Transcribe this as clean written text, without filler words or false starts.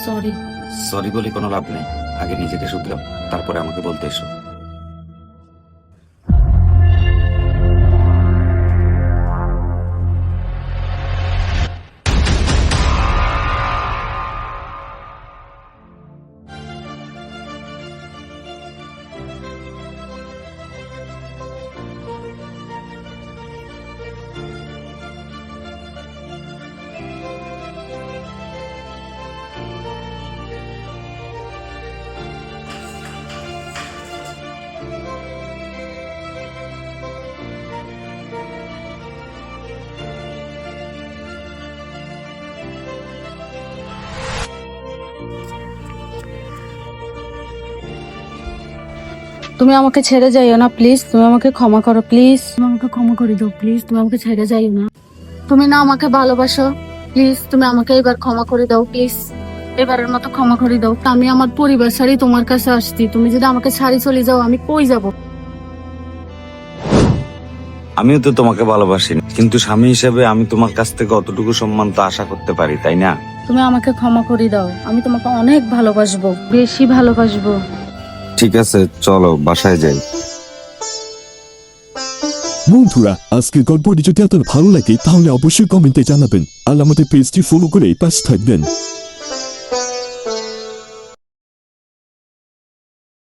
Sorry. Sorry বলে কোনো লাভ নেই, আগে নিজেকে শুধরাও, তারপরে আমাকে বলতে এসো। তুমি আমাকে ছেড়ে যাইও না প্লিজ, তুমি আমাকে ক্ষমা করো প্লিজ, তুমি আমাকে ক্ষমা করে দাও প্লিজ, তুমি আমাকে ছেড়ে যাইও না। তুমি না আমাকে ভালোবাসো, প্লিজ তুমি আমাকে এবার ক্ষমা করে দাও প্লিজ, এবারের মতো ক্ষমা করে দাও। আমি আমার পরিবার ছাড়ি তোমার কাছে আসছি, তুমি যদি আমাকে ছাড়ি চলে যাও আমি কই যাব? আমিও তো তোমাকে ভালোবাসি, কিন্তু স্বামী হিসেবে আমি তোমার কাছ থেকে অতটুকু সম্মান তো আশা করতে পারি, তাই না? তুমি আমাকে ক্ষমা করে দাও, আমি তোমাকে অনেক ভালোবাসবো, বেশি ভালোবাসবো। ঠিক আছে, চলো বাসায় যাই। বন্ধুরা, আজকের গল্পটি যদি আপনার ভালো লাগে তাহলে অবশ্যই কমেন্টে জানাবেন আর আমাদের পেজটি ফলো করে পাশে থাকবেন।